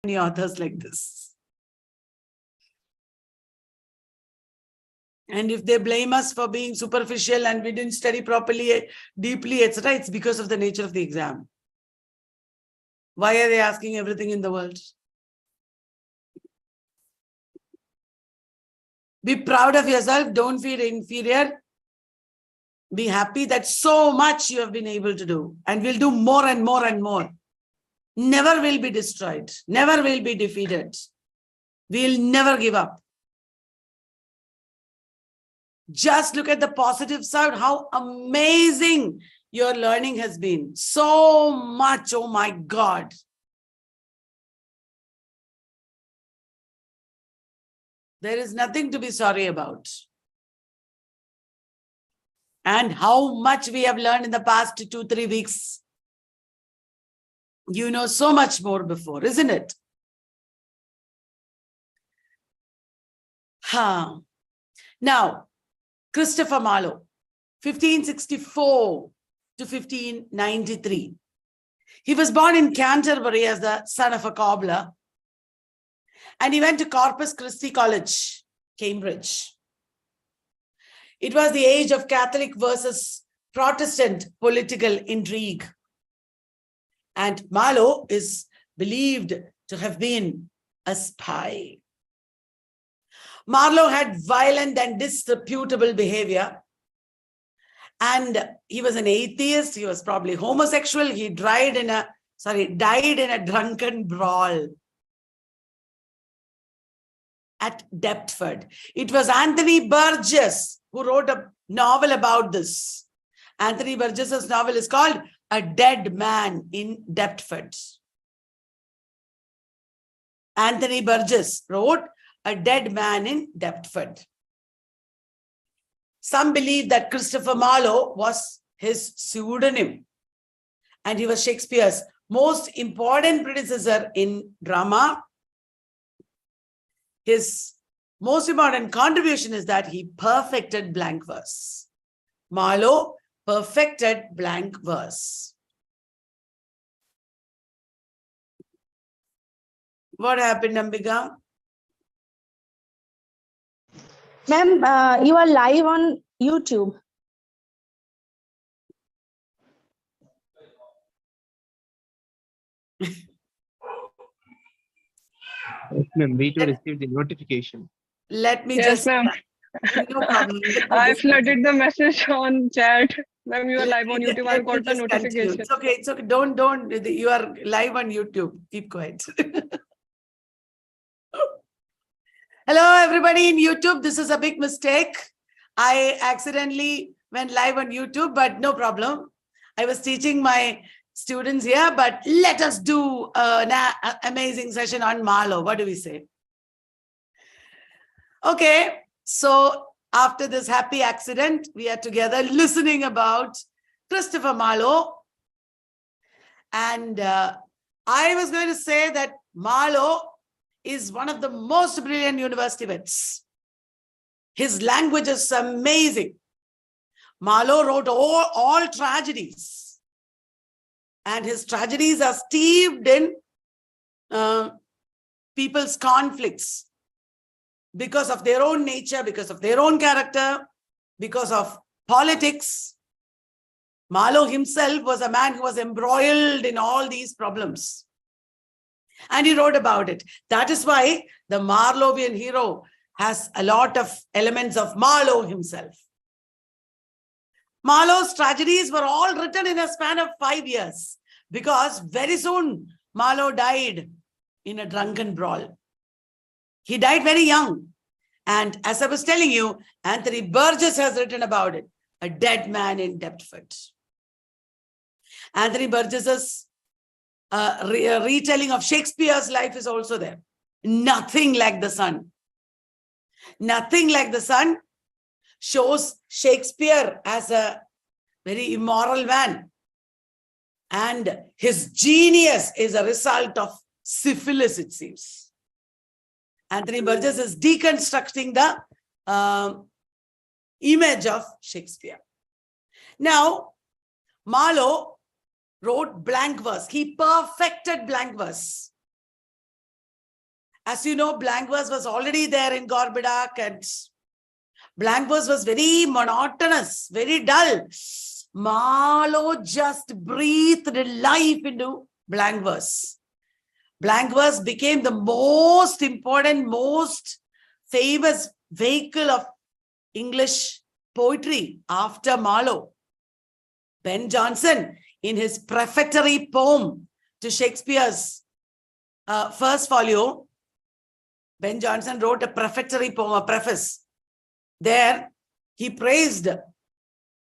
many authors like this. And if they blame us for being superficial and we didn't study properly, deeply, etc., it's because of the nature of the exam. Why are they asking everything in the world? Be proud of yourself. Don't feel inferior. Be happy that so much you have been able to do. And we'll do more and more and more. Never will be destroyed. Never will be defeated. We'll never give up. Just look at the positive side, how amazing your learning has been. So much, oh my God. There is nothing to be sorry about. And how much we have learned in the past 2-3 weeks. You know so much more before, isn't it? Now, Christopher Marlowe, 1564 to 1593. He was born in Canterbury as the son of a cobbler. And he went to Corpus Christi College, Cambridge. It was the age of Catholic versus Protestant political intrigue. And Marlowe is believed to have been a spy. Marlowe had violent and disreputable behavior. And he was an atheist. He was probably homosexual. He died in a drunken brawl at Deptford. It was Anthony Burgess who wrote a novel about this. Anthony Burgess's novel is called A Dead Man in Deptford. Anthony Burgess wrote A Dead Man in Deptford. Some believe that Christopher Marlowe was his pseudonym, and he was Shakespeare's most important predecessor in drama. His most important contribution is that he perfected blank verse. Marlowe perfected blank verse. What happened, Ambika? Ma'am, you are live on YouTube. Yes, ma'am, we to receive the notification. Let me Yes, ma'am. No problem. I flooded the message on chat. Ma'am, you are live on YouTube. I Let me got the just continue. notification. It's okay. It's okay. Don't. You are live on YouTube. Keep quiet. Hello, everybody in YouTube. This is a big mistake. I accidentally went live on YouTube, but no problem. I was teaching my students here, but let us do an amazing session on Marlowe. What do we say? Okay, so after this happy accident, we are together listening about Christopher Marlowe. And I was going to say that Marlowe is one of the most brilliant university vets. His language is amazing. Marlowe wrote all tragedies. And his tragedies are steeped in people's conflicts because of their own nature, because of their own character, because of politics. Marlowe himself was a man who was embroiled in all these problems. And he wrote about it. That is why the Marlowean hero has a lot of elements of Marlowe himself. Marlowe's tragedies were all written in a span of 5 years because very soon Marlowe died in a drunken brawl. He died very young. And as I was telling you, Anthony Burgess has written about it, A Dead Man in Deptford. Anthony Burgess's retelling of Shakespeare's life is also there. Nothing Like the Sun. Nothing Like the Sun shows Shakespeare as a very immoral man. And his genius is a result of syphilis, it seems. Anthony Burgess is deconstructing the image of Shakespeare. Now, Marlowe wrote blank verse. He perfected blank verse. As you know, blank verse was already there in Gorbidak, and blank verse was very monotonous, very dull. Marlowe just breathed life into blank verse. Blank verse became the most important, most famous vehicle of English poetry after Marlowe. Ben Jonson, in his prefatory poem to Shakespeare's first folio, Ben Jonson wrote a prefatory poem, a preface. There, he praised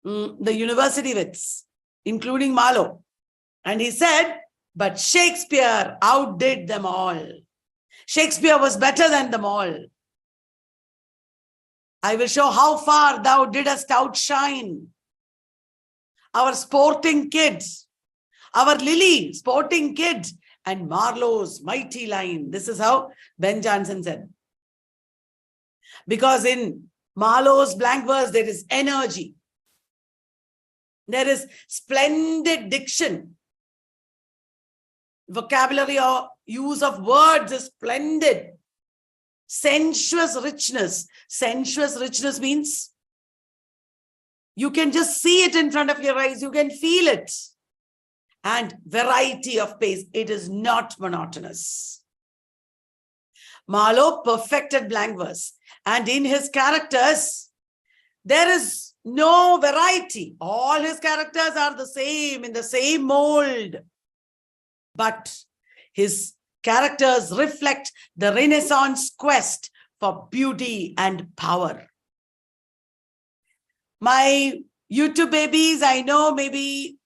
the university wits, including Marlowe. And he said, but Shakespeare outdid them all. Shakespeare was better than them all. I will show how far thou didst outshine. Our sporting kids, our Lily, sporting kid, and Marlowe's mighty line. This is how Ben Jonson said. Because in Marlowe's blank verse, there is energy. There is splendid diction. Vocabulary or use of words is splendid. Sensuous richness. Sensuous richness means you can just see it in front of your eyes. You can feel it. And variety of pace. It is not monotonous. Marlowe perfected blank verse. And in his characters, there is no variety. All his characters are the same, in the same mold. But his characters reflect the Renaissance quest for beauty and power. My YouTube babies, I know maybe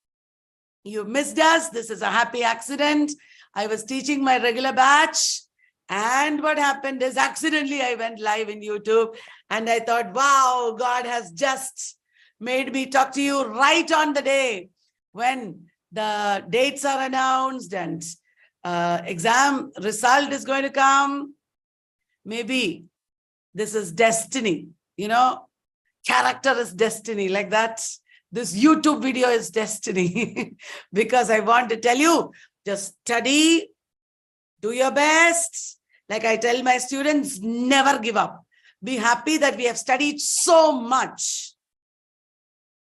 you missed us. This is a happy accident. I was teaching my regular batch, and what happened is accidentally I went live in YouTube, and I thought, wow, God has just made me talk to you right on the day when the dates are announced and exam result is going to come. Maybe this is destiny, you know, character is destiny, like that. This YouTube video is destiny because I want to tell you, just study, do your best. Like I tell my students, never give up. Be happy that we have studied so much.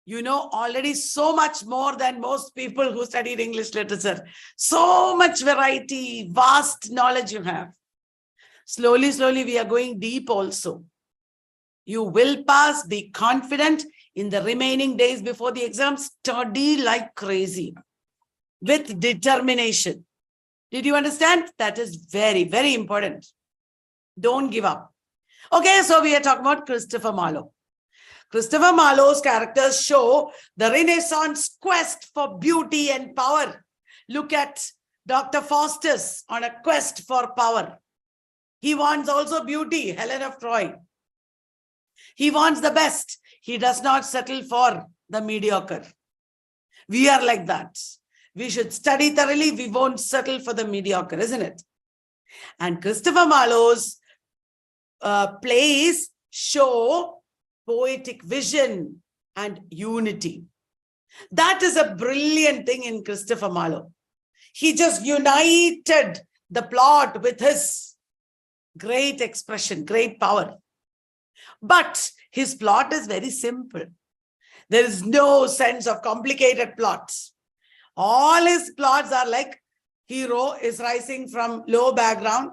You know already so much more than most people who studied English literature. So much variety, vast knowledge you have. Slowly, slowly, we are going deep also. You will pass, be confident. In the remaining days before the exam, study like crazy with determination. Did you understand? That is very, very important. Don't give up. Okay, so we are talking about Christopher Marlowe. Christopher Marlowe's characters show the Renaissance quest for beauty and power. Look at Dr. Faustus on a quest for power. He wants also beauty, Helen of Troy. He wants the best. He does not settle for the mediocre. We are like that. We should study thoroughly. We won't settle for the mediocre, isn't it? And Christopher Marlowe's plays show poetic vision and unity. That is a brilliant thing in Christopher Marlowe. He just united the plot with his great expression, great power. But his plot is very simple. There is no sense of complicated plots. All his plots are like hero is rising from low background,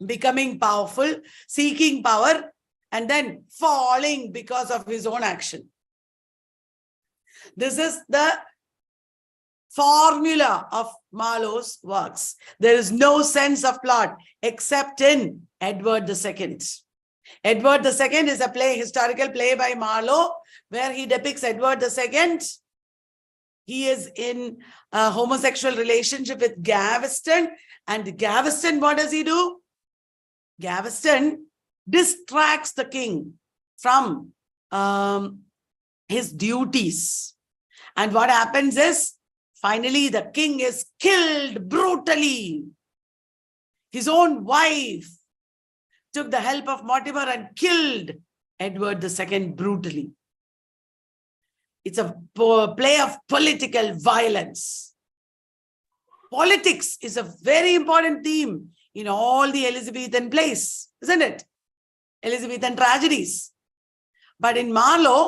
becoming powerful, seeking power, and then falling because of his own action. This is the formula of Marlowe's works. There is no sense of plot except in Edward II. Edward II is a play, historical play by Marlowe, where he depicts Edward II. He is in a homosexual relationship with Gaveston. And Gaveston, what does he do? Gaveston distracts the king from his duties. And what happens is, finally, the king is killed brutally. His own wife took the help of Mortimer and killed Edward II brutally. It's a play of political violence. Politics is a very important theme in all the Elizabethan plays, isn't it? Elizabethan tragedies. But in Marlowe,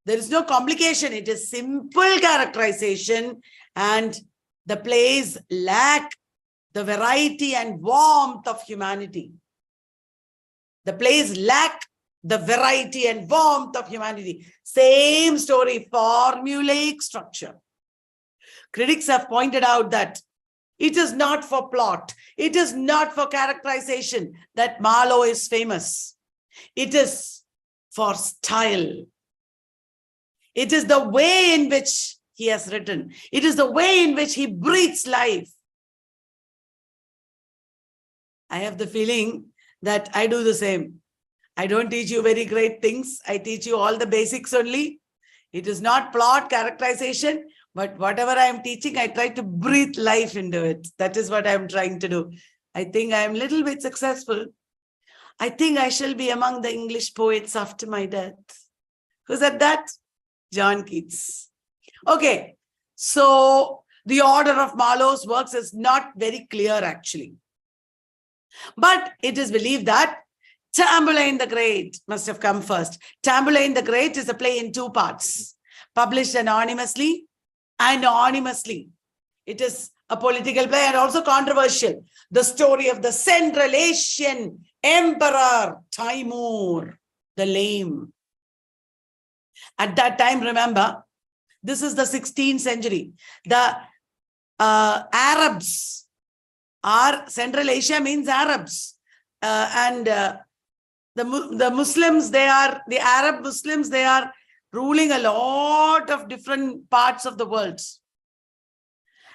there is no complication. It is simple characterization, and the plays lack the variety and warmth of humanity. The plays lack the variety and warmth of humanity. Same story, formulaic structure. Critics have pointed out that it is not for plot, it is not for characterization that Marlowe is famous. It is for style. It is the way in which he has written. It is the way in which he breathes life. I have the feeling that I do the same. I don't teach you very great things. I teach you all the basics only. It is not plot, characterization, but whatever I am teaching, I try to breathe life into it. That is what I am trying to do. I think I am a little bit successful. I think I shall be among the English poets after my death. Who said that? John Keats. Okay, so the order of Marlowe's works is not very clear actually. But it is believed that Tambling the Great must have come first. Tambling the Great is a play in 2 parts, published anonymously. It is a political play and also controversial. The story of the Central Asian Emperor Timur the Lame. At that time, remember, this is the 16th century. The Arabs are, Central Asia means Arabs. The Muslims, the Arab Muslims, they are ruling a lot of different parts of the world.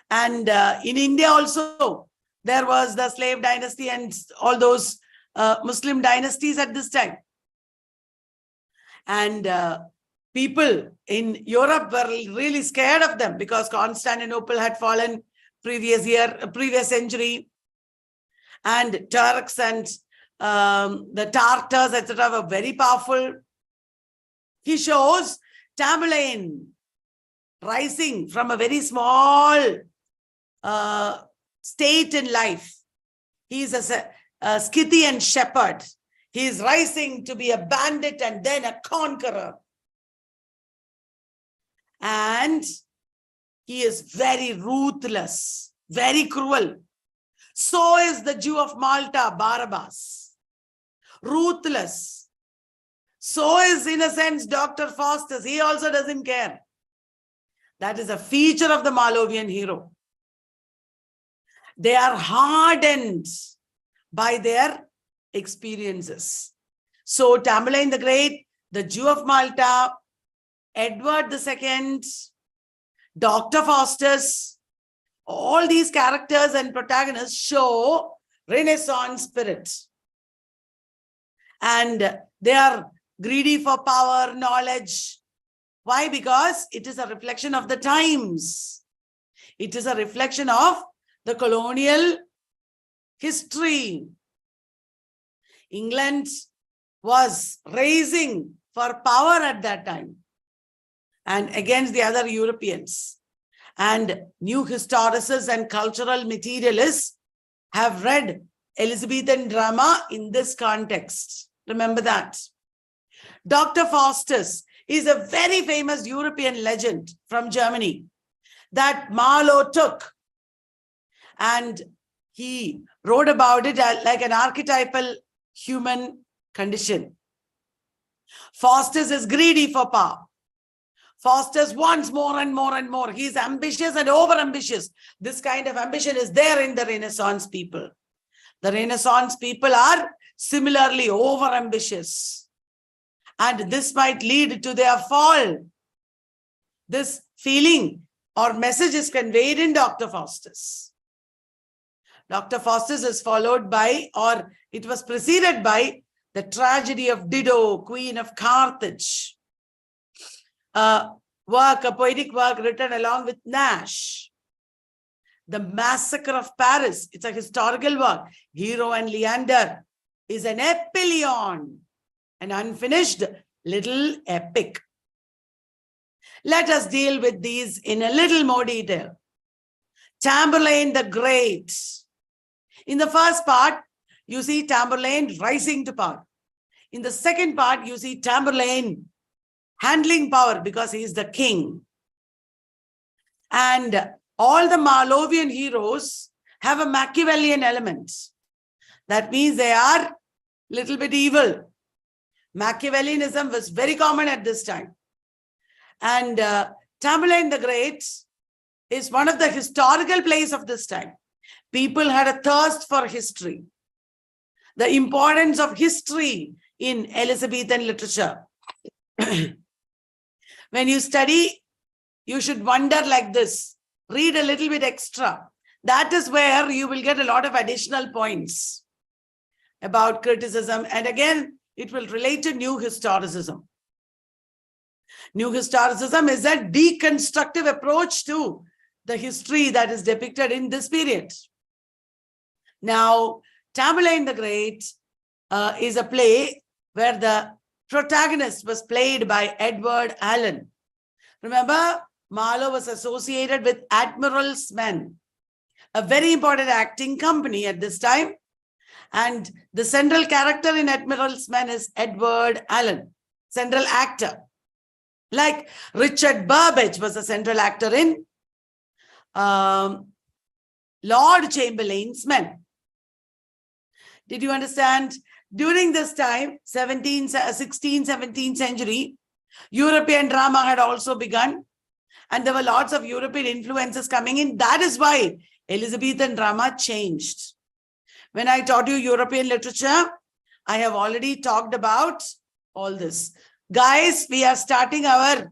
And in India also, there was the slave dynasty and all those Muslim dynasties at this time. And people in Europe were really scared of them because Constantinople had fallen previous century. And Turks and the Tartars, etc., were very powerful. He shows Tamela rising from a very small state in life. He is a Scythian shepherd. He is rising to be a bandit and then a conqueror. And he is very ruthless, very cruel. So is the Jew of Malta, Barabbas. Ruthless. So is, in a sense, Dr. Faustus. He also doesn't care. That is a feature of the Marlowean hero. They are hardened by their experiences. So Tambling the Great, the Jew of Malta, Edward II, Dr. Faustus, all these characters and protagonists show Renaissance spirit. And they are greedy for power, knowledge. Why? Because it is a reflection of the times. It is a reflection of the colonial history. England was raising for power at that time and against the other Europeans. And new historicists and cultural materialists have read Elizabethan drama in this context. Remember that. Dr. Faustus is a very famous European legend from Germany that Marlowe took, and he wrote about it like an archetypal human condition. Faustus is greedy for power. Faustus wants more and more and more. He is ambitious and over-ambitious. This kind of ambition is there in the Renaissance people. The Renaissance people are similarly over-ambitious. And this might lead to their fall. This feeling or message is conveyed in Dr. Faustus. Dr. Faustus is followed by, or it was preceded by, the tragedy of Dido, Queen of Carthage. A poetic work written along with Nash. The Massacre of Paris, it's a historical work. Hero and Leander is an epyllion, an unfinished little epic. Let us deal with these in a little more detail. Tambling the Great In the first part, you see Tamburlaine rising to power. In the second part, you see Tamburlaine handling power because he is the king. And all the Marlowean heroes have a Machiavellian element. That means they are a little bit evil. Machiavellianism was very common at this time. And Tambling the Great is one of the historical plays of this time. People had a thirst for history. The importance of history in Elizabethan literature. When you study, you should wonder like this. Read a little bit extra. That is where you will get a lot of additional points about criticism. And again, it will relate to New Historicism. New Historicism is a deconstructive approach to the history that is depicted in this period. Now, Tambling the Great is a play where the protagonist was played by Edward Allen. Remember, Marlowe was associated with Admiral's Men, a very important acting company at this time. And the central character in Admiral's Men is Edward Allen, central actor. Like Richard Burbage was a central actor in Lord Chamberlain's Men. Did you understand? During this time, 16th, 17th century, European drama had also begun. And there were lots of European influences coming in. That is why Elizabethan drama changed. When I taught you European literature, I have already talked about all this. Guys, we are starting our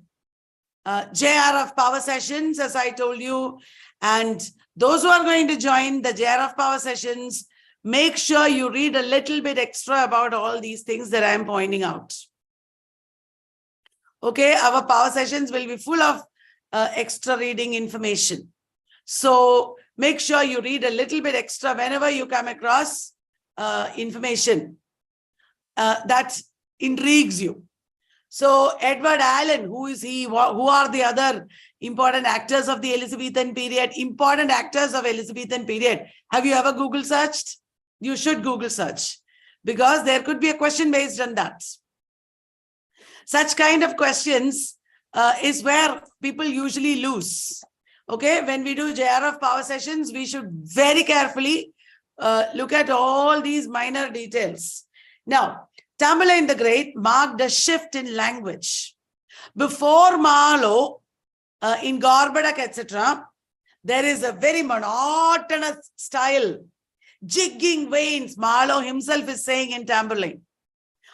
JRF Power Sessions, as I told you. And those who are going to join the JRF Power Sessions, make sure you read a little bit extra about all these things that I am pointing out. Okay, our power sessions will be full of extra reading information. So make sure you read a little bit extra whenever you come across information that intrigues you. So Edward Allen, who is he? Who are the other important actors of the Elizabethan period? Important actors of Elizabethan period. Have you ever Google searched? You should Google search because there could be a question based on that. Such kind of questions is where people usually lose. Okay, when we do JRF power sessions, we should very carefully look at all these minor details. Now, Tamela the Great marked a shift in language. Before Marlowe, in Gorboduc, etc., there is a very monotonous style, jigging veins. Marlowe himself is saying in Tamburlaine.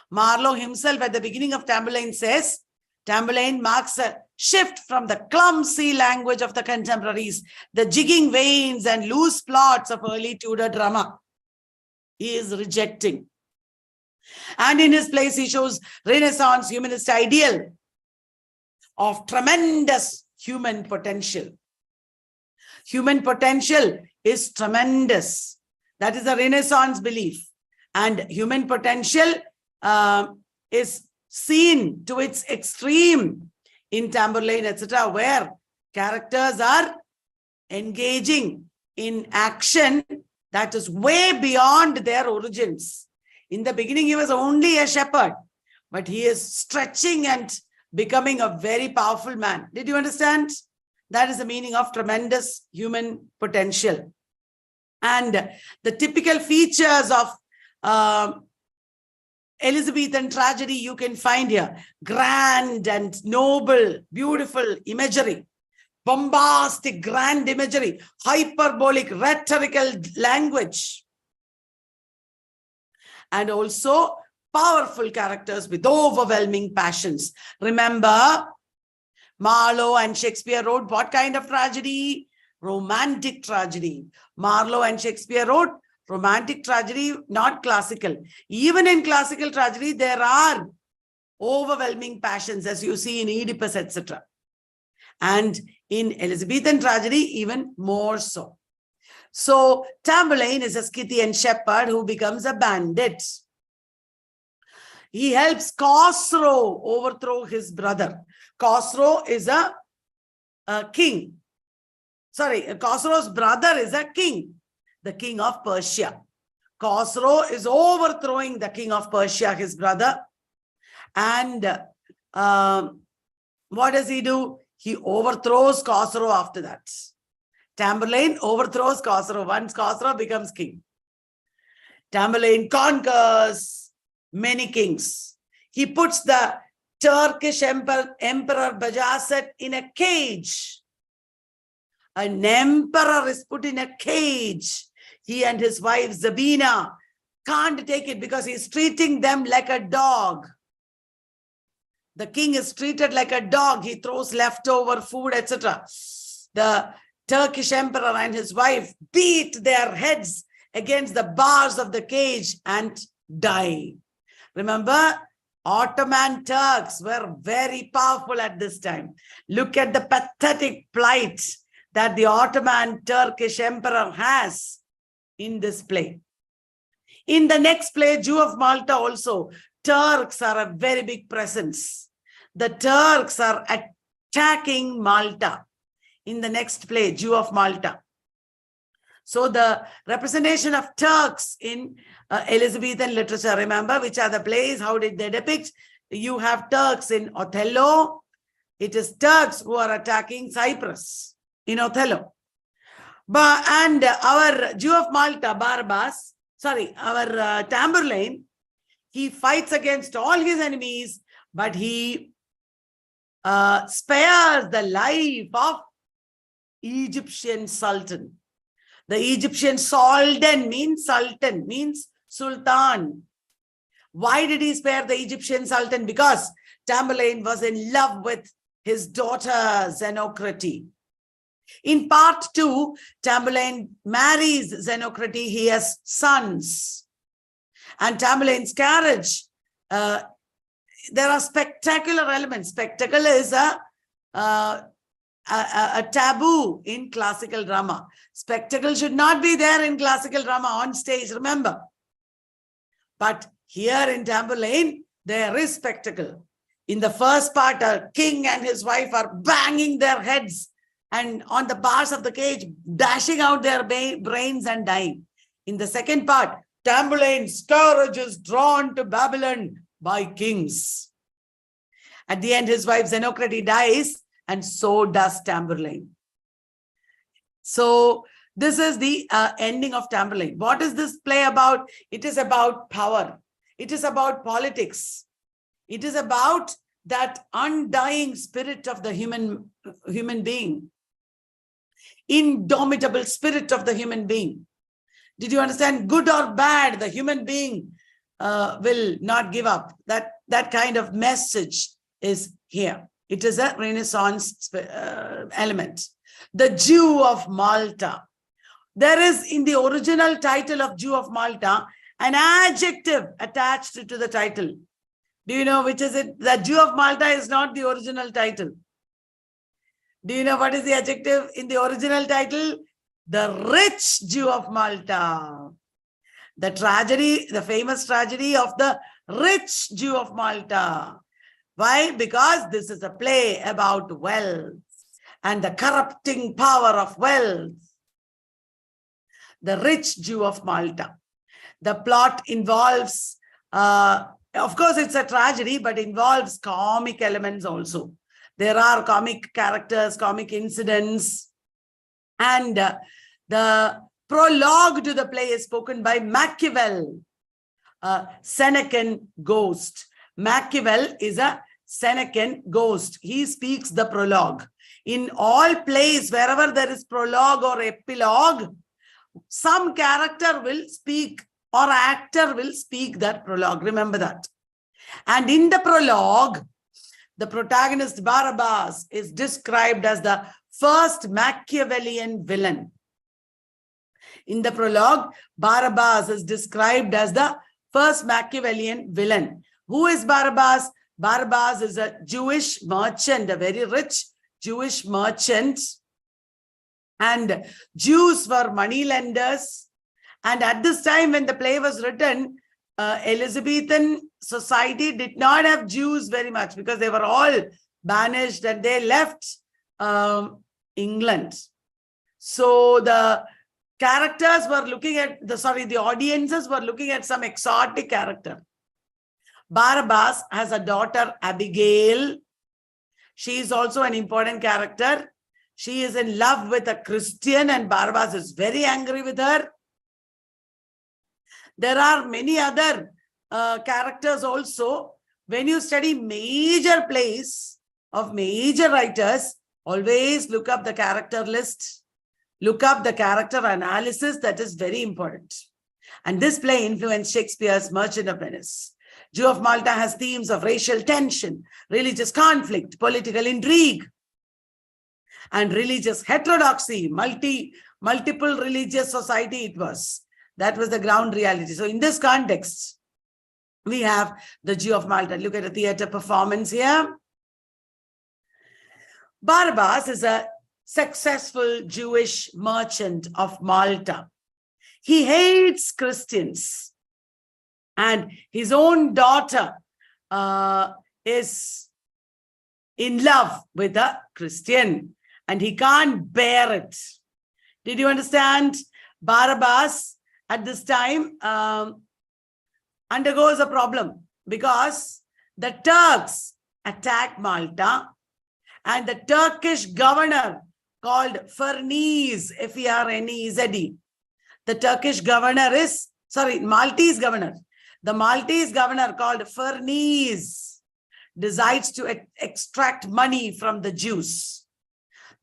Marlowe himself at the beginning of Tamburlaine says, Tamburlaine marks a shift from the clumsy language of the contemporaries, the jigging veins and loose plots of early Tudor drama. He is rejecting. And in his place, he shows Renaissance humanist ideal of tremendous human potential. Human potential is tremendous. That is a Renaissance belief. And human potential is seen to its extreme in Tamburlaine, etc., where characters are engaging in action that is way beyond their origins. In the beginning, he was only a shepherd, but he is stretching and becoming a very powerful man. Did you understand? That is the meaning of tremendous human potential. And the typical features of Elizabethan tragedy you can find here. Grand and noble, beautiful imagery. Bombastic, grand imagery. Hyperbolic, rhetorical language. And also powerful characters with overwhelming passions. Remember, Marlowe and Shakespeare wrote what kind of tragedy? Romantic tragedy. Marlowe and Shakespeare wrote romantic tragedy, not classical. Even in classical tragedy, there are overwhelming passions, as you see in Oedipus, etc. And in Elizabethan tragedy, even more so. So Tamburlaine is a Scythian shepherd who becomes a bandit. He helps Khosrow overthrow his brother. Khosrow is a king. Sorry, Khosrow's brother is a king. the king of Persia. Khosrow is overthrowing the king of Persia, his brother. And what does he do? He overthrows Khosrow after that. Tamburlaine overthrows Khosrow. Once Khosrow becomes king, Tamburlaine conquers many kings. He puts the Turkish Emperor Bajazet in a cage. An emperor is put in a cage. He and his wife Zabina can't take it because he's treating them like a dog. The king is treated like a dog. He throws leftover food, etc. The Turkish emperor and his wife beat their heads against the bars of the cage and die. Remember, Ottoman Turks were very powerful at this time. Look at the pathetic plight that the Ottoman Turkish emperor has in this play. In the next play, Jew of Malta also, Turks are a very big presence. The Turks are attacking Malta. In the next play, Jew of Malta. So the representation of Turks in Elizabethan literature, remember which are the plays, how did they depict? You have Turks in Othello. It is Turks who are attacking Cyprus in Othello. And our Jew of Malta, our Tamburlaine, he fights against all his enemies, but he spares the life of Egyptian Sultan. The Egyptian Sultan means Sultan. Why did he spare the Egyptian Sultan? Because Tamburlaine was in love with his daughter Xenocrate. In part 2, Tamburlaine marries Xenocrate. He has sons. And Tamburlaine's carriage, there are spectacular elements. Spectacle is a taboo in classical drama. Spectacle should not be there in classical drama on stage, remember. But here in Tamburlaine, there is spectacle. In the first part, a king and his wife are banging their heads and on the bars of the cage, dashing out their brains and dying. In the second part, Tamburlaine's carriage is drawn to Babylon by kings. At the end, his wife Xenocrate dies, and so does Tamburlaine. So this is the ending of Tamburlaine. What is this play about? It is about power. It is about politics. It is about that undying spirit of the human being. Indomitable spirit of the human being. Did you understand? Good or bad, the human being will not give up. That kind of message is here. It is a Renaissance element. The Jew of Malta. There is in the original title of Jew of Malta an adjective attached to the title. Do you know which is it? The Jew of Malta is not the original title. Do you know what is the adjective in the original title? The Rich Jew of Malta. The tragedy, the famous tragedy of the Rich Jew of Malta. Why? Because this is a play about wealth and the corrupting power of wealth. The Rich Jew of Malta. The plot involves, of course, it's a tragedy, but involves comic elements also. There are comic characters, comic incidents, and the prologue to the play is spoken by Machiavel, a Senecan ghost. Machiavel is a Senecan ghost. He speaks the prologue. In all plays, wherever there is prologue or epilogue, some character will speak or actor will speak that prologue. Remember that. And in the prologue, the protagonist Barabbas is described as the first Machiavellian villain. In the prologue, Barabbas is described as the first Machiavellian villain. Who is Barabbas? Barabbas is a Jewish merchant, a very rich Jewish merchant. And Jews were moneylenders. And at this time when the play was written, Elizabethan society did not have Jews very much because they were all banished and they left England. So the characters were looking at the audiences were looking at some exotic character. Barabbas has a daughter, Abigail. She is also an important character. She is in love with a Christian and Barabbas is very angry with her. There are many other characters also. When you study major plays of major writers, always look up the character list, look up the character analysis. That is very important. And this play influenced Shakespeare's Merchant of Venice. Jew of Malta has themes of racial tension, religious conflict, political intrigue, and religious heterodoxy, multiple religious society it was. That was the ground reality. So in this context, we have the Jew of Malta. Look at a theater performance here. Barabbas is a successful Jewish merchant of Malta. He hates Christians. And his own daughter is in love with a Christian. And he can't bear it. Did you understand? Barabbas at this time undergoes a problem because the Turks attack Malta and the Turkish governor called Ferneze, F-E-R-N-E-Z-E. The Turkish governor is, Maltese governor. The Maltese governor called Ferneze decides to extract money from the Jews.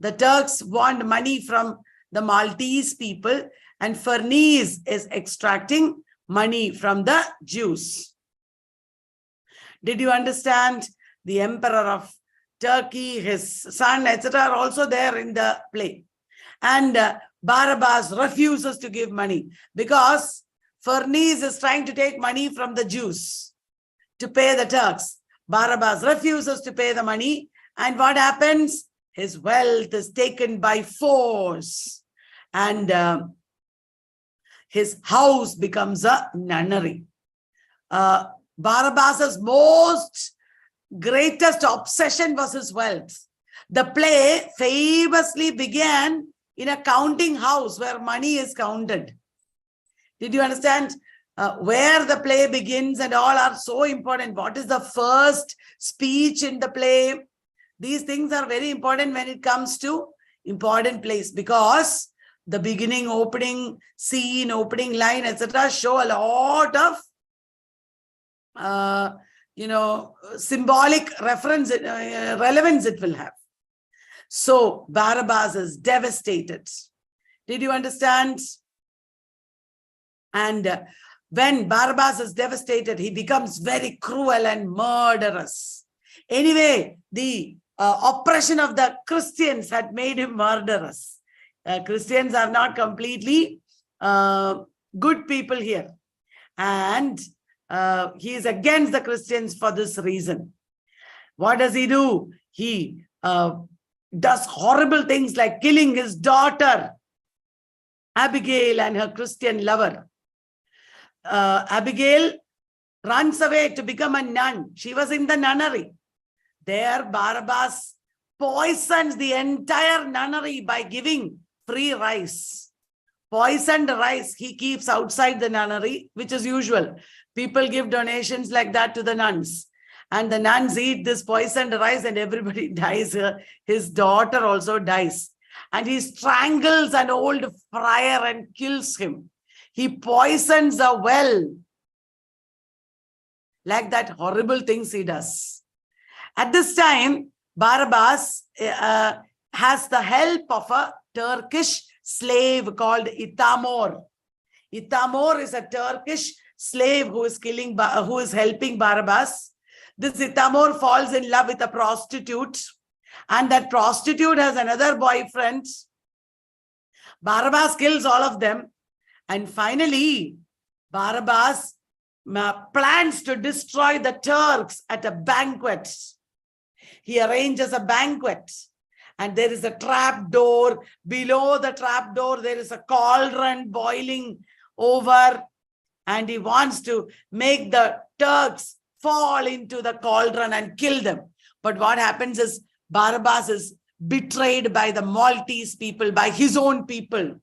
The Turks want money from the Maltese people and Ferneze is extracting money from the Jews. Did you understand? The emperor of Turkey, his son, etc. are also there in the play. And Barabbas refuses to give money because Ferneze is trying to take money from the Jews to pay the Turks. Barabbas refuses to pay the money. And what happens? His wealth is taken by force. And his house becomes a nunnery. Barabbas's greatest obsession was his wealth. The play famously began in a counting house where money is counted. Did you understand? Where the play begins and all are so important. What is the first speech in the play? These things are very important when it comes to important plays because the beginning, opening scene, opening line, etc. show a lot of symbolic relevance it will have. So Barabbas is devastated. Did you understand? And when Barabbas is devastated, he becomes very cruel and murderous. Anyway, the oppression of the Christians had made him murderous. Christians are not completely good people here. And he is against the Christians for this reason. What does he do? He does horrible things like killing his daughter, Abigail, and her Christian lover. Abigail runs away to become a nun. She was in the nunnery. There, Barabbas poisons the entire nunnery by giving free rice. Poisoned rice he keeps outside the nunnery, which is usual. People give donations like that to the nuns. And the nuns eat this poisoned rice and everybody dies. His daughter also dies. And he strangles an old friar and kills him. He poisons a well. Like that, horrible things he does. At this time, Barabbas has the help of a Turkish slave called Itamor. Itamor is a Turkish slave who is helping Barabbas. This Itamor falls in love with a prostitute, and that prostitute has another boyfriend. Barabbas kills all of them, and finally, Barabbas plans to destroy the Turks at a banquet. He arranges a banquet, and there is a trap door. Below the trap door, there is a cauldron boiling over, and he wants to make the Turks fall into the cauldron and kill them. But what happens is Barabbas is betrayed by the Maltese people, by his own people.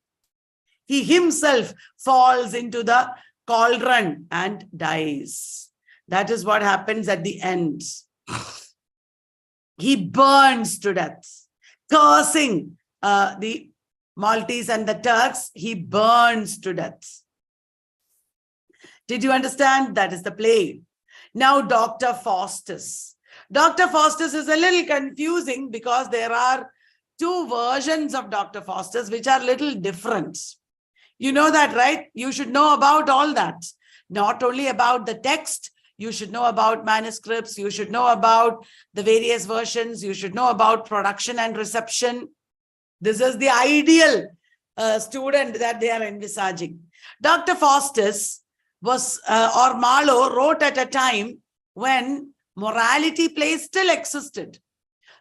he himself falls into the cauldron and dies. That is what happens at the end. He burns to death, cursing the Maltese and the Turks. He burns to death. Did you understand? That is the play. Now, Dr. Faustus. Dr. Faustus is a little confusing because there are two versions of Dr. Faustus which are little different. You know that, right? You should know about all that. Not only about the text, you should know about manuscripts, you should know about the various versions, you should know about production and reception. This is the ideal student that they are envisaging. Dr. Faustus was, or Marlowe wrote at a time when morality plays still existed.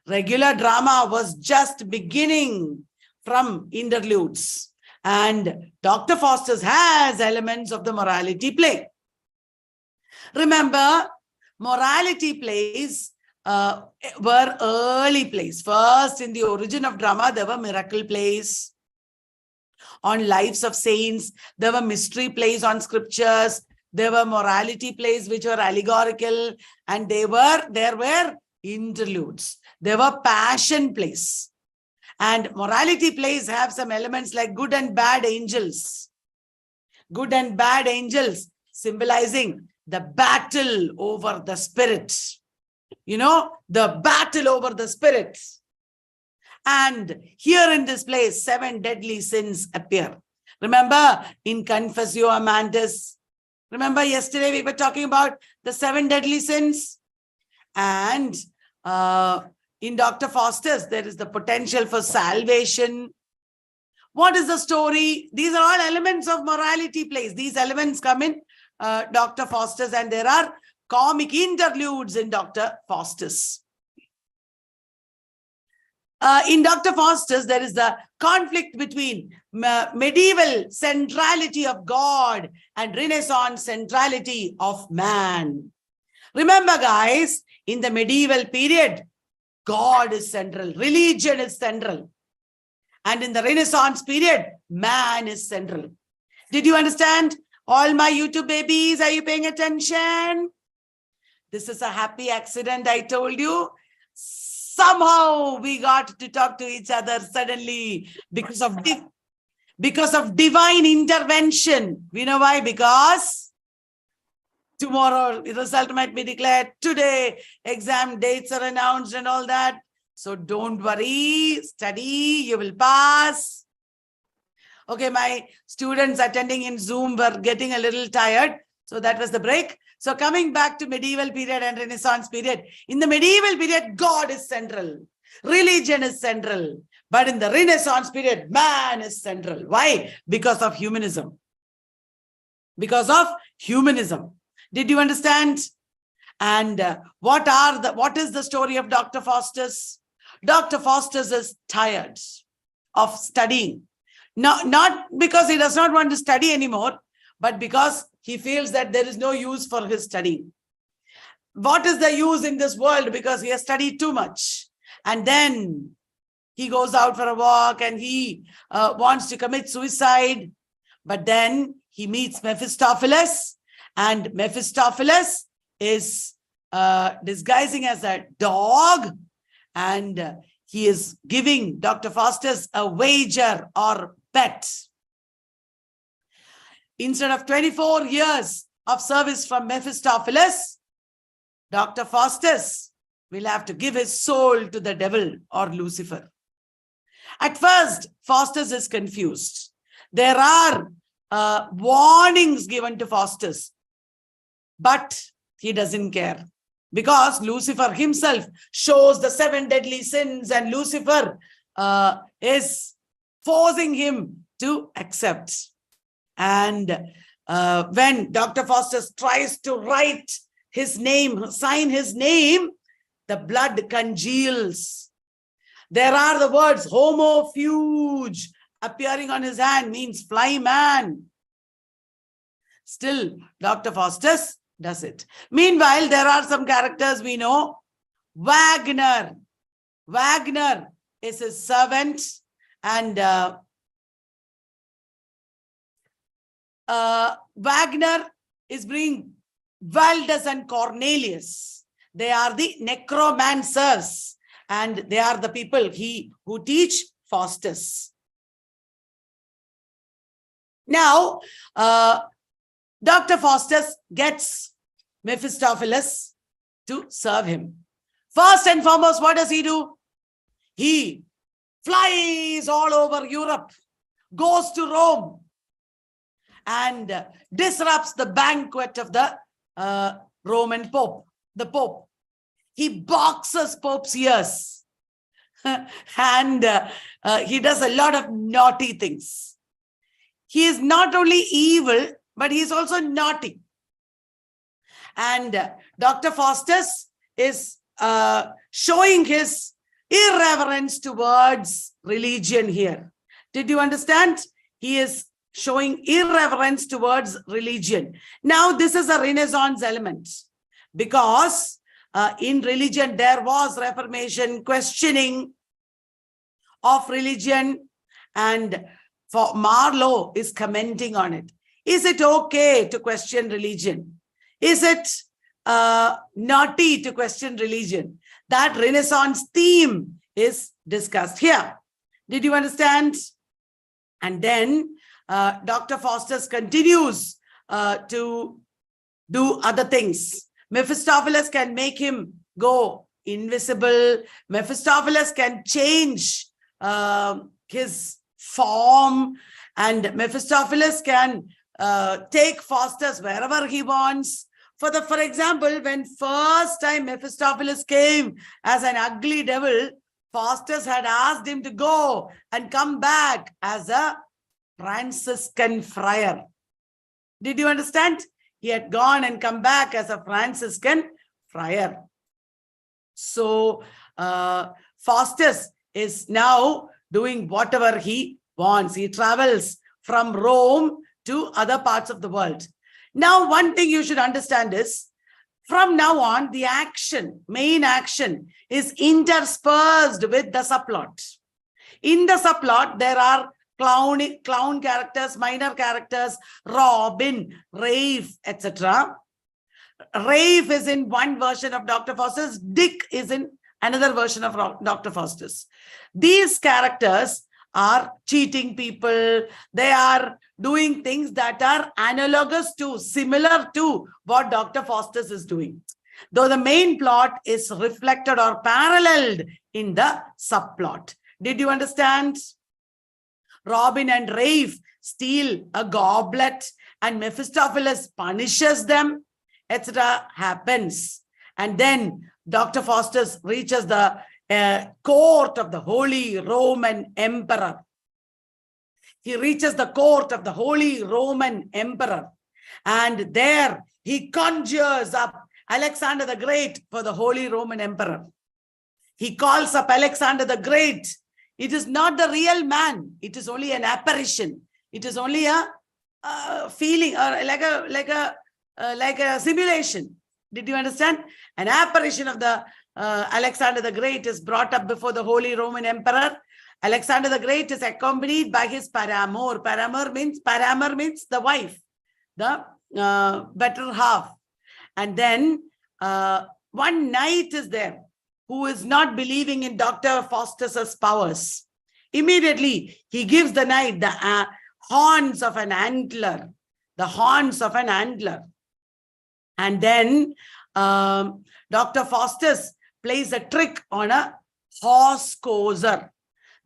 Regular drama was just beginning from interludes. And Dr. Faustus has elements of the morality play. Remember, morality plays were early plays. First, in the origin of drama, there were miracle plays on lives of saints. There were mystery plays on scriptures. There were morality plays which were allegorical, and there were interludes. There were passion plays. And morality plays have some elements like good and bad angels. Good and bad angels symbolizing the battle over the spirit. You know, the battle over the spirit. And here in this place, 7 deadly sins appear. Remember in Confessio Amantis, remember yesterday we were talking about the 7 deadly sins? And in Dr. Faustus, there is the potential for salvation. What is the story? These are all elements of morality plays. These elements come in Dr. Faustus, and there are comic interludes in Dr. Faustus. In Dr. Faustus, there is the conflict between medieval centrality of God and Renaissance centrality of man. Remember, guys, in the medieval period, God is central, religion is central. And in the Renaissance period, man is central. Did you understand? All my YouTube babies, are you paying attention? This is a happy accident, I told you. Somehow we got to talk to each other suddenly because of divine intervention. You know why? Because tomorrow the result might be declared. Today, exam dates are announced and all that. So don't worry, study, you will pass. Okay, my students attending in Zoom were getting a little tired. So that was the break. So coming back to medieval period and Renaissance period. In the medieval period, God is central. Religion is central. But in the Renaissance period, man is central. Why? Because of humanism. Because of humanism. Did you understand? And what is the story of Dr. Faustus? Dr. Faustus is tired of studying. Not because he does not want to study anymore, but because he feels that there is no use for his studying. What is the use in this world? Because he has studied too much. And then he goes out for a walk and he wants to commit suicide. But then he meets Mephistopheles, and Mephistopheles is disguising as a dog, and he is giving Dr. Faustus a wager or bet. Instead of 24 years of service from Mephistopheles, Dr. Faustus will have to give his soul to the devil or Lucifer. At first, Faustus is confused. There are warnings given to Faustus, but he doesn't care because Lucifer himself shows the 7 deadly sins, and Lucifer is forcing him to accept. And when Dr. Faustus tries to write his name, sign his name, the blood congeals. There are the words homo fuge appearing on his hand, means fly man. Still, Dr. Faustus does it. Meanwhile, there are some characters we know. Wagner. Wagner is his servant, and Wagner is bringing Valdez and Cornelius. They are the necromancers, and they are the people who teach Faustus. Now, Dr. Faustus gets Mephistopheles to serve him. First and foremost, what does he do? He flies all over Europe, goes to Rome, and disrupts the banquet of the Roman Pope, the Pope. He boxes Pope's ears and he does a lot of naughty things. He is not only evil, but he is also naughty. And Dr. Faustus is showing his irreverence towards religion here. Did you understand? He is showing irreverence towards religion. Now, this is a Renaissance element because in religion, there was Reformation, questioning of religion, and for Marlowe is commenting on it. Is it okay to question religion? Is it naughty to question religion? That Renaissance theme is discussed here. Did you understand? And then Dr. Faustus continues to do other things. Mephistopheles can make him go invisible. Mephistopheles can change his form, and Mephistopheles can take Faustus wherever he wants. For example, when first time Mephistopheles came as an ugly devil, Faustus had asked him to go and come back as a Franciscan friar. Did you understand? He had gone and come back as a Franciscan friar. So Faustus is now doing whatever he wants. He travels from Rome to other parts of the world. Now, one thing you should understand is, from now on, the main action is interspersed with the subplot. In the subplot, there are clown characters, minor characters, Robin, Rafe, etc. Rafe is in one version of Dr. Faustus. Dick is in another version of Dr. Faustus. These characters are cheating people. They are doing things that are analogous to, similar to what Dr. Faustus is doing, though the main plot is reflected or paralleled in the subplot. Did you understand? Robin and Rafe steal a goblet and Mephistopheles punishes them, etc. happens. And then Dr. Faustus reaches the court of the Holy Roman Emperor. He reaches the court of the Holy Roman Emperor, and there he conjures up Alexander the Great for the Holy Roman Emperor. He calls up Alexander the Great. It is not the real man. It is only an apparition. It is only a feeling, or like a simulation. Did you understand? An apparition of the Alexander the Great is brought up before the Holy Roman Emperor. Alexander the Great is accompanied by his paramour. Paramour means the wife, the better half. And then one knight is there who is not believing in Dr. Faustus's powers. Immediately, he gives the knight the horns of an antler. The horns of an antler. And then Dr. Faustus plays a trick on a horse courser.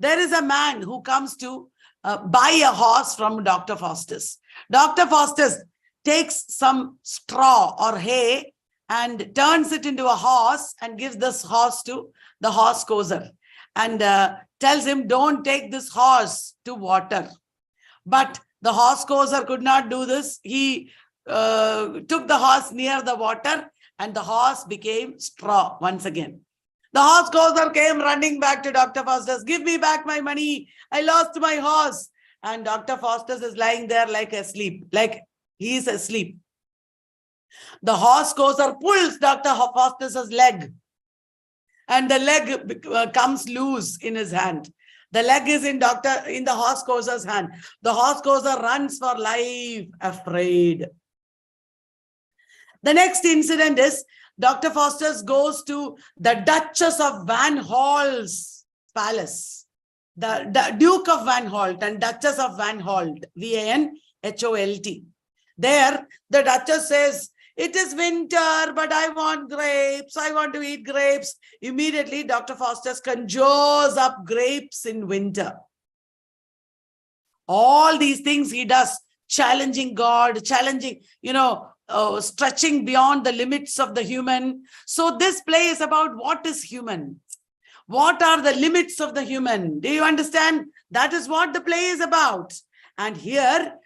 There is a man who comes to buy a horse from Dr. Faustus. Dr. Faustus takes some straw or hay and turns it into a horse and gives this horse to the horse courser and tells him, don't take this horse to water. But the horse courser could not do this. He took the horse near the water and the horse became straw once again. The horse courser came running back to Dr. Faustus. Give me back my money. I lost my horse. And Dr. Faustus is lying there like asleep, like he is asleep. The horse courser pulls Dr. Faustus's leg and the leg comes loose in his hand. The leg is in the horse courser's hand. The horse courser runs for life, afraid. The next incident is Dr. Faustus goes to the Duchess of Van Holt's palace. The Duke of Van Holt and Duchess of Van Holt, V-A-N-H-O-L-T. There, the Duchess says, "It is winter, but I want grapes. I want to eat grapes." Immediately, Dr. Faustus conjures up grapes in winter. All these things he does, challenging God, challenging, stretching beyond the limits of the human. So this play is about what is human. What are the limits of the human? Do you understand? That is what the play is about. And here,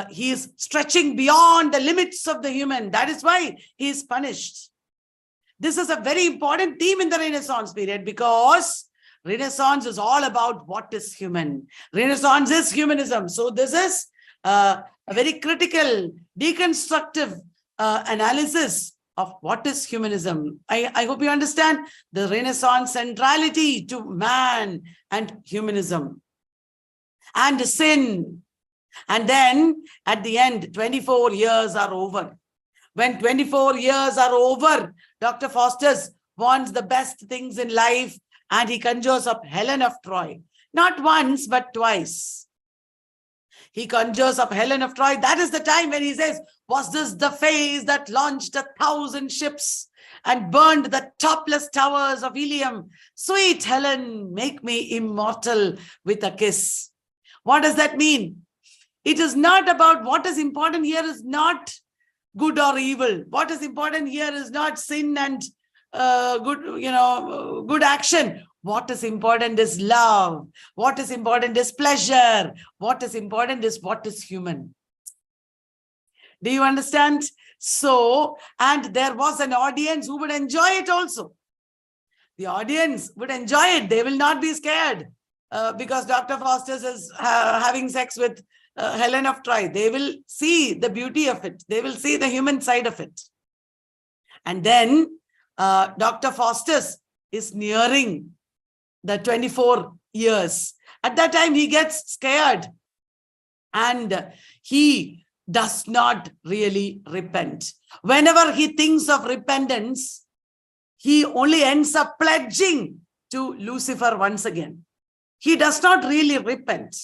he is stretching beyond the limits of the human. That is why he is punished. This is a very important theme in the Renaissance period, because Renaissance is all about what is human. Renaissance is humanism. So this is a very critical, deconstructive analysis of what is humanism. I hope you understand the Renaissance centrality to man and humanism and sin. And then at the end, 24 years are over. When 24 years are over, Dr. Faustus wants the best things in life, and he conjures up Helen of Troy. Not once, but twice. He conjures up Helen of Troy. That is the time when he says, "Was this the face that launched 1,000 ships and burned the topless towers of Ilium? Sweet Helen, make me immortal with a kiss." What does that mean? It is not about what is important here is not good or evil. What is important here is not sin and good action. What is important is love. What is important is pleasure. What is important is what is human. Do you understand? So, and there was an audience who would enjoy it also. The audience would enjoy it. They will not be scared because Dr. Faustus is having sex with Helen of Troy. They will see the beauty of it. They will see the human side of it. And then Dr. Faustus is nearing the 24 years. At that time, he gets scared and he does not really repent. Whenever he thinks of repentance, he only ends up pledging to Lucifer once again. He does not really repent.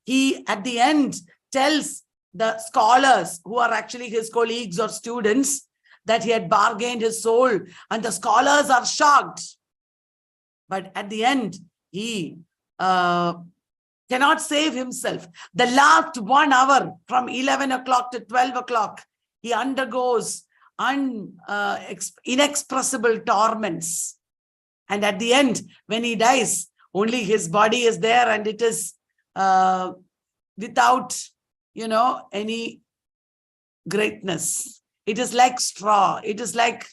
He, at the end, tells the scholars who are actually his colleagues or students that he had bargained his soul, and the scholars are shocked. But at the end, he cannot save himself. The last 1 hour, from 11 o'clock to 12 o'clock, he undergoes inexpressible torments. And at the end, when he dies, only his body is there, and it is without, any greatness. It is like straw. It is like,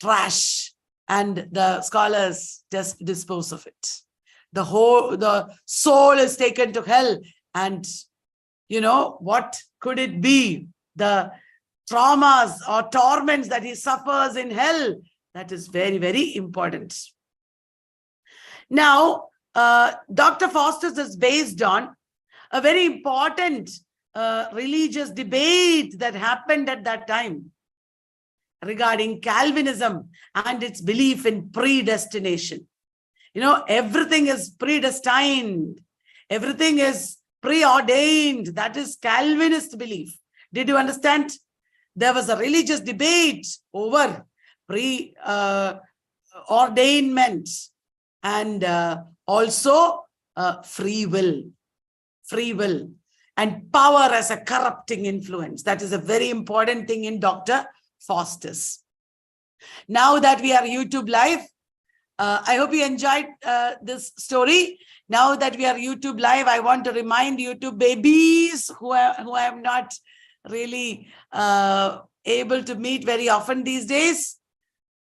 trash. And the scholars just dispose of it. The soul is taken to hell. And, what could it be? The traumas or torments that he suffers in hell. That is very, very important. Now, Dr. Faustus is based on a very important religious debate that happened at that time regarding Calvinism and its belief in predestination. Everything is predestined. Everything is preordained. That is Calvinist belief. Did you understand? There was a religious debate over preordainment and also free will. Free will and power as a corrupting influence. That is a very important thing in Dr. Faustus. Now that we are YouTube live, I hope you enjoyed this story. Now that we are YouTube live, I want to remind YouTube babies who I am not really able to meet very often these days.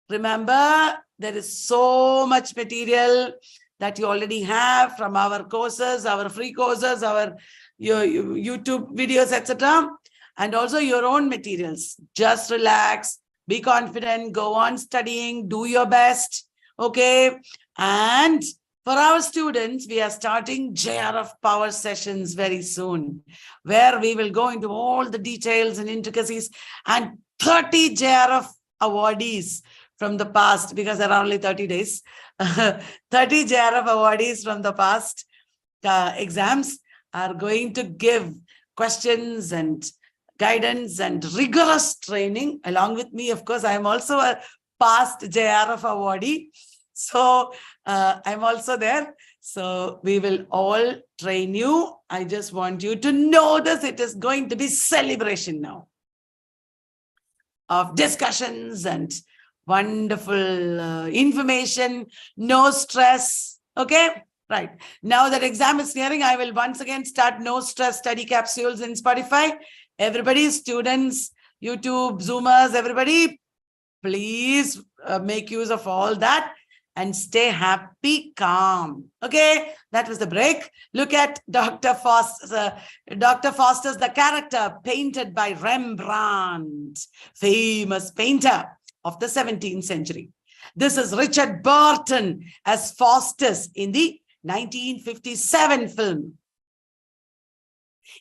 Remember, there is so much material that you already have from our courses, our free courses, our YouTube videos, etc. And also your own materials. Just relax, be confident, go on studying, do your best. Okay. And For our students, we are starting JRF Power sessions very soon, where we will go into all the details and intricacies, and 30 JRF awardees from the past, because there are only 30 days, 30 JRF awardees from the past exams are going to give questions and guidance and rigorous training along with me. Of course, I am also a past JRF awardee. So I'm also there. So we will all train you. I just want you to know this. It is going to be celebration now of discussions and wonderful information. No stress. Okay. Right. Now that exam is nearing, I will once again start no stress study capsules in Spotify. Everybody, students, YouTube, Zoomers, everybody, please make use of all that and stay happy, calm. Okay, that was the break. Look at Dr. Faustus, the character painted by Rembrandt, famous painter of the 17th century. This is Richard Burton as Faustus in the 1957 film.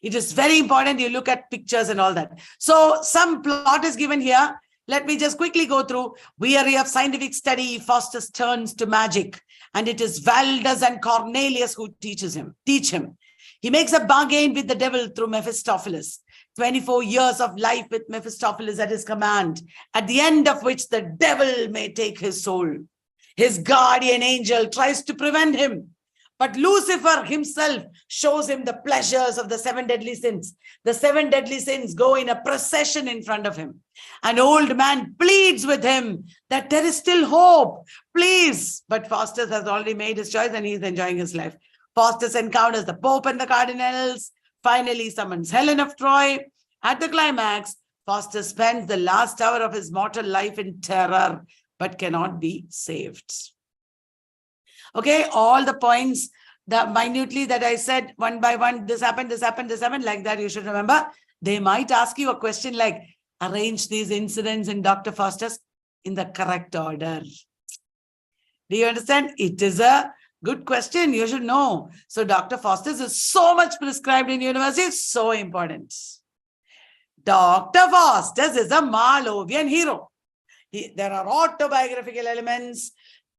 It is very important you look at pictures and all that. So some plot is given here. Let me just quickly go through. Weary of scientific study, Faustus turns to magic, and it is Valdez and Cornelius who teach him. He makes a bargain with the devil through Mephistopheles. 24 years of life with Mephistopheles at his command, at the end of which the devil may take his soul. His guardian angel tries to prevent him, but Lucifer himself shows him the pleasures of the 7 deadly sins. The 7 deadly sins go in a procession in front of him. An old man pleads with him that there is still hope. Please. But Faustus has already made his choice and he's enjoying his life. Faustus encounters the Pope and the cardinals, finally summons Helen of Troy. At the climax, Faustus spends the last hour of his mortal life in terror, but cannot be saved. Okay, all the points that minutely that I said one by one, this happened, like that, you should remember. They might ask you a question like, arrange these incidents in Dr. Faustus in the correct order. Do you understand? It is a good question. You should know. So Dr. Faustus is so much prescribed in university. It's so important. Dr. Faustus is a Marlowean hero. There are autobiographical elements.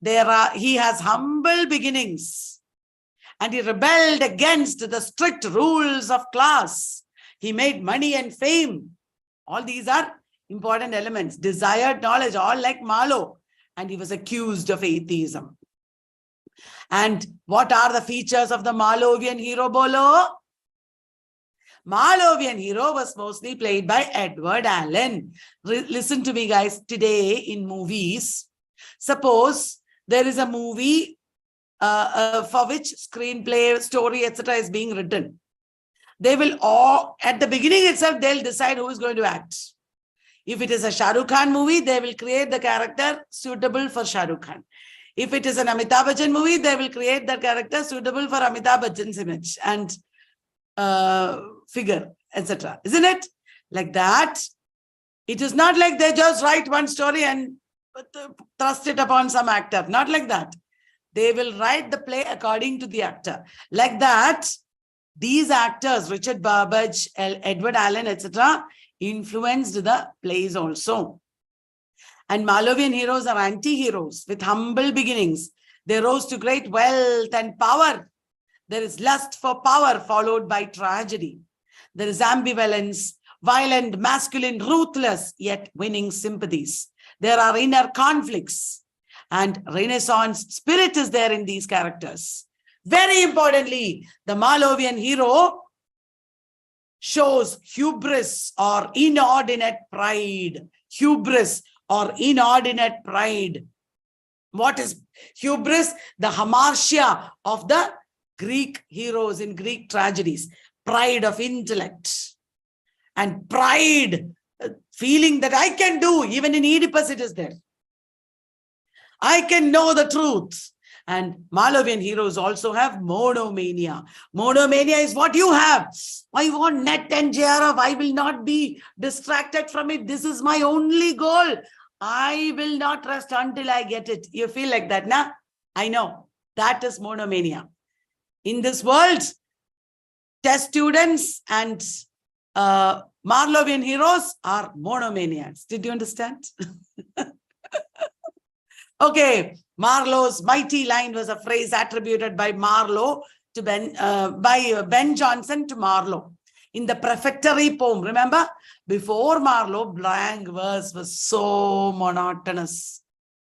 He has humble beginnings, and he rebelled against the strict rules of class. He made money and fame. All these are important elements. Desired knowledge, all like Marlowe. And he was accused of atheism. And what are the features of the Marlowean hero, Bolo? Marlowean hero was mostly played by Edward Allen. Listen to me, guys. Today in movies, suppose there is a movie for which screenplay, story, etc. is being written. They will all, at the beginning itself, they'll decide who is going to act. If it is a Shah Rukh Khan movie, they will create the character suitable for Shah Rukh Khan. If it is an Amitabh Bachchan movie, they will create the character suitable for Amitabh Bachchan's image and figure, etc. Isn't it? Like that. It is not like they just write one story and thrust it upon some actor. Not like that. They will write the play according to the actor. Like that, these actors, Richard Burbage, Edward Allen, etc., influenced the plays also. And Marlowean heroes are anti-heroes with humble beginnings. They rose to great wealth and power. There is lust for power followed by tragedy. There is ambivalence, violent, masculine, ruthless, yet winning sympathies. There are inner conflicts, and Renaissance spirit is there in these characters. Very importantly, the Marlowean hero shows hubris or inordinate pride. Hubris or inordinate pride. What is hubris? The hamartia of the Greek heroes in Greek tragedies. Pride of intellect and pride, feeling that I can do. Even in Oedipus it is there. I can know the truth. And Marlowean heroes also have monomania. Monomania is what you have. I want net and JRF. I will not be distracted from it. This is my only goal. I will not rest until I get it. You feel like that, na? I know. That is monomania. In this world, test students and Marlowean heroes are monomaniacs. Did you understand? Okay, Marlowe's mighty line was a phrase attributed by Marlowe to Ben Jonson to Marlowe. In the prefatory poem, remember, before Marlowe, blank verse was so monotonous,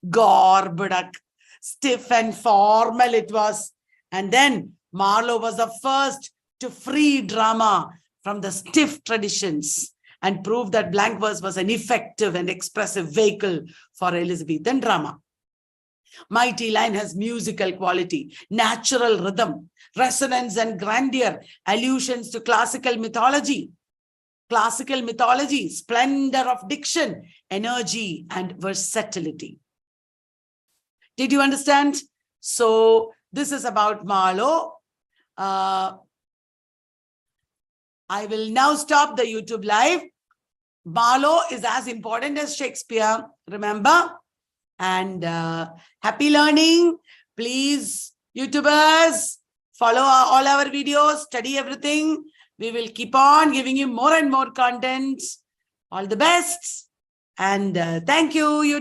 garbed, stiff and formal it was. And then Marlowe was the first to free drama from the stiff traditions and prove that blank verse was an effective and expressive vehicle for Elizabethan drama. Mighty line has musical quality, natural rhythm, resonance and grandeur, allusions to classical mythology, splendor of diction, energy and versatility. Did you understand? So this is about Marlowe. I will now stop the YouTube live. Marlowe is as important as Shakespeare, remember? And happy learning. Please, YouTubers, follow all our videos, study everything. We will keep on giving you more and more content. All the best. And thank you, YouTube.